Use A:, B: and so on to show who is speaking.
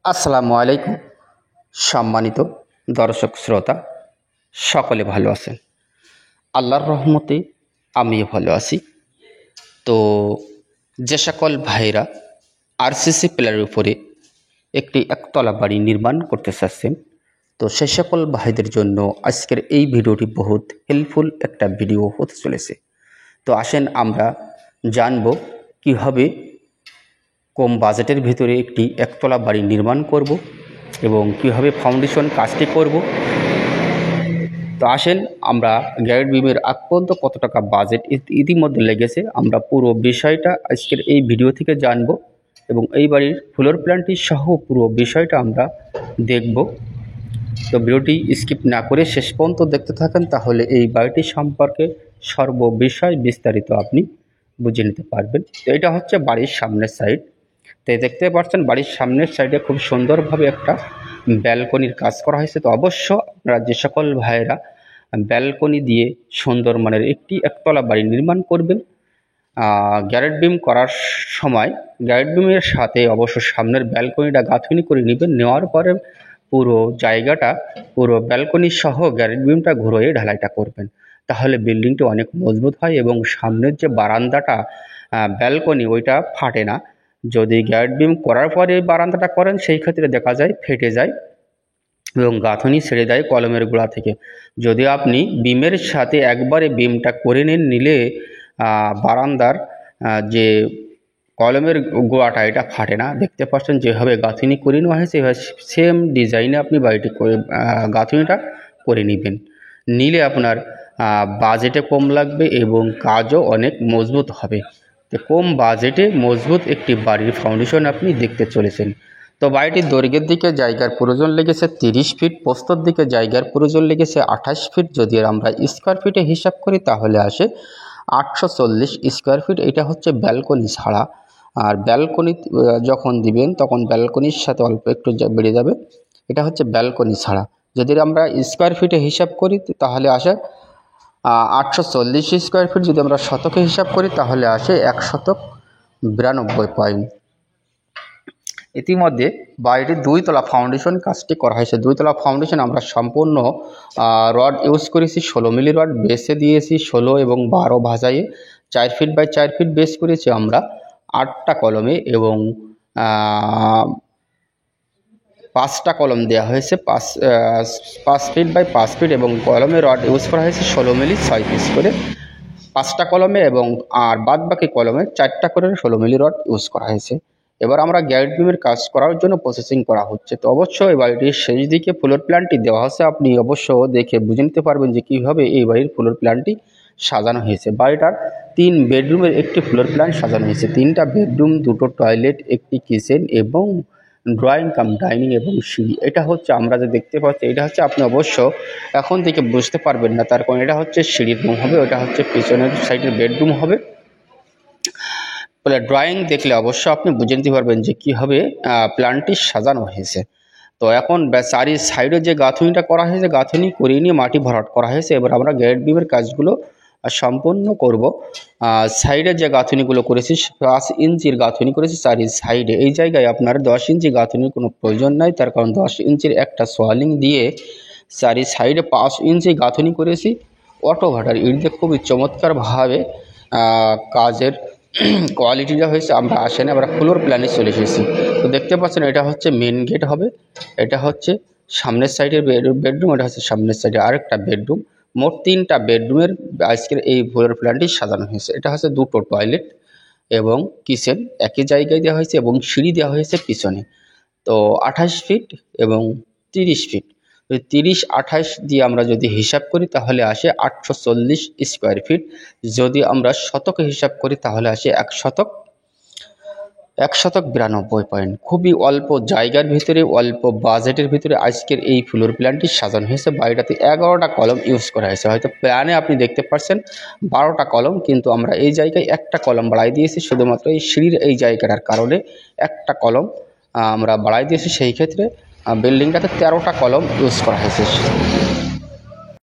A: আসসালামু আলাইকুম। সম্মানিত দর্শক শ্রোতা, সকলে ভালো আছেন? আল্লাহর রহমতে আমিও ভালো আছি। তো যে সকল ভাইরা আরসিসি প্ল্যানের উপরে একটি একতলা বাড়ি নির্মাণ করতে চাচ্ছেন, তো সে সকল ভাইদের জন্য আজকের এই ভিডিওটি বহুত হেল্পফুল একটা ভিডিও হতে চলেছে। তো আসেন আমরা জানব কীভাবে কম বাজেটের ভিতরে একটি একতলা বাড়ি নির্মাণ করব এবং কীভাবে ফাউন্ডেশন কাজটি করব। তো আসেন আমরা গ্যারেট বিমের আগ পর্যন্ত কত টাকা বাজেট ইতিমধ্যে লেগেছে আমরা পুরো বিষয়টা আজকের এই ভিডিও থেকে জানব এবং এই বাড়ির ফ্লোর প্ল্যানটি সহ পুরো বিষয়টা আমরা দেখব। তো ভিডিওটি স্কিপ না করে শেষ পর্যন্ত দেখতে থাকেন, তাহলে এই বাড়িটি সম্পর্কে সর্ববিষয় বিস্তারিত আপনি বুঝে নিতে পারবেন। তো এটা হচ্ছে বাড়ির সামনের সাইড। তো দেখতে পাচ্ছেন বাড়ির সামনের সাইডে খুব সুন্দরভাবে একটা ব্যালকনির কাজ করা হয়েছে। তো অবশ্য আপনারা যে সকল ভাইয়েরা ব্যালকনি দিয়ে সুন্দর মানের একটি একতলা বাড়ি নির্মাণ করবেন, গ্যারেট বিম করার সময় গ্যারেট বিমের সাথে অবশ্য সামনের ব্যালকনিটা গাঁথনি করে নেবেন। নেওয়ার পরে পুরো জায়গাটা পুরো ব্যালকনি সহ গ্যারেট বিমটা ঘুরিয়ে ঢালাইটা করবেন, তাহলে বিল্ডিংটি অনেক মজবুত হয় এবং সামনের যে বারান্দাটা ব্যালকনি ওইটা ফাটে না। যদি গ্যারেট বিম করার পরে বারান্দাটা করেন সেই ক্ষেত্রে দেখা যায় ফেটে যায় এবং গাঁথনি ছেড়ে যায় কলমের গোড়া থেকে। যদি আপনি বিমের সাথে একবারে বিমটা করে নিলে বারান্দার যে কলমের গোড়াটা এটা ফাটে না। দেখতে পাচ্ছেন যেভাবে গাঁথনি করে নেওয়া হয়েছে এভাবে সেম ডিজাইনে আপনি বাড়িটি করে গাঁথনিটা করে নেবেন। নিলে আপনার বাজেটে কম লাগবে এবং কাজও অনেক মজবুত হবে। তো কম বাজেটে মজবুত একটি বাড়ির ফাউন্ডেশন আপনি দেখতে চলেছেন। তো বাড়িটির দৈর্ঘ্যের দিকে জায়গার প্রয়োজন লেগেছে 30 ফিট, প্রস্থর দিকে জায়গার প্রয়োজন লেগেছে 28 ফিট। যদি আমরা স্কোয়ার ফিটে হিসাব করি তাহলে আসে 840 স্কোয়ার ফিট। এটা হচ্ছে ব্যালকনি ছাড়া। আর ব্যালকনি যখন দিবেন তখন ব্যালকনির সাথে অল্প একটু বেড়ে যাবে। এটা হচ্ছে ব্যালকনি ছাড়া। যদি আমরা স্কোয়ার ফিটে হিসাব করি তাহলে আসে 840 স্কোয়ার ফিট। যদি আমরা শতকে হিসাব করি তাহলে আসে 192 পয়েন্ট। ইতিমধ্যে বাড়িটির 2 তলা ফাউন্ডেশন কাজটি করা হয়েছে। 2 তলা ফাউন্ডেশন আমরা সম্পূর্ণ রড ইউজ করেছি, 16 মিলি রড বেসে দিয়েছি 16 এবং 12 ভাজাইয়ে 4 ফিট বাই 4 ফিট বেস করেছি আমরা 8টা কলমে এবং 5টা কলম দেওয়া হয়েছে 5 ফিট বাই 5 ফিট এবং কলমে রড ইউজ করা হয়েছে 16 মিলি 6 পিস করে 5টা কলমে এবং আর বাদ বাকি কলমে 4টা করে 16 মিলি রড ইউজ করা হয়েছে। এবার আমরা গ্যারেট বিমের কাজ করার জন্য প্রসেসিং করা হচ্ছে। তো অবশ্যই বাড়িটির শেষ দিকে ফ্লোর প্ল্যানটি দেওয়া হচ্ছে, আপনি অবশ্য দেখে বুঝে নিতে পারবেন যে কীভাবে এই বাড়ির ফ্লোর প্ল্যানটি সাজানো হয়েছে। বাড়িটার 3 বেডরুমের একটি ফ্লোর প্ল্যান সাজানো হয়েছে। 3টা বেডরুম, 2টো টয়লেট, একটি কিচেন এবং ড্রয়িং কাম ডাইনিং এবং সিঁড়ি। এটা হচ্ছে আমরা যে দেখতে পাচ্ছি এটা হচ্ছে আপনি অবশ্য এখন থেকে বুঝতে পারবেন না, তার কারণ এটা হচ্ছে সিঁড়ির রুম হবে, ওটা হচ্ছে পিছনের সাইডের বেডরুম হবে। বলে ড্রয়িং দেখলে অবশ্য আপনি বুঝে নিতে পারবেন যে কীভাবে প্ল্যানটি সাজানো হয়েছে। তো এখন চারি সাইডে যে গাঁথনিটা করা হয়েছে গাঁথনি করিয়ে নিয়ে মাটি ভরাট করা হয়েছে। এবার আমরা গ্যারেট বিমের কাজগুলো সম্পন্ন করব। সাইডে যে গাঁথনিগুলো করেছি 5 ইঞ্চির গাঁথনি করেছি চারি সাইডে। এই জায়গায় আপনার 10 ইঞ্চি গাঁথনির কোনো প্রয়োজন নাই, তার কারণ 10 ইঞ্চির একটা সোয়ালিং দিয়ে চারি সাইডে 5 ইঞ্চি গাঁথনি করেছি। অটো ভাটার ইট দিয়ে খুবই চমৎকারভাবে কাজের কোয়ালিটিটা হয়েছে। আমরা আসেন আমরা ফ্লোর প্ল্যানে চলে এসেছি। তো দেখতে পাচ্ছেন এটা হচ্ছে মেন গেট হবে, এটা হচ্ছে সামনের সাইডের বেডরুম, এটা হচ্ছে সামনের সাইডে আরেকটা বেডরুম। মোট 3টা বেডরুমের আজকের এই ফ্লোর প্ল্যানটি সাজানো হয়েছে। এটা হচ্ছে 2টো টয়লেট এবং কিচেন একই জায়গায় দেওয়া হয়েছে এবং সিঁড়ি দেওয়া হয়েছে পিছনে। তো 28 ফিট এবং 30 ফিট, 30-28 দিয়ে আমরা যদি হিসাব করি তাহলে আসে 840 স্কোয়ার ফিট। যদি আমরা শতকে হিসাব করি তাহলে আসে 192 পয়েন্ট। খুবই অল্প জায়গার ভিতরে অল্প বাজেটের ভিতরে আজকের এই ফ্লোর প্ল্যানটি সাজানো হয়েছে। বাড়িটাতে 11টা কলম ইউজ করা হয়েছে। হয়তো প্ল্যানে আপনি দেখতে পাচ্ছেন 12টা কলম, কিন্তু আমরা এই জায়গায় একটা কলম বাড়াই দিয়েছি শুধুমাত্র এই সিঁড়ির এই জায়গাটার কারণে একটা কলম আমরা বাড়াই দিয়েছি। সেই ক্ষেত্রে বিল্ডিংটাতে 13টা কলম ইউজ করা হয়েছে।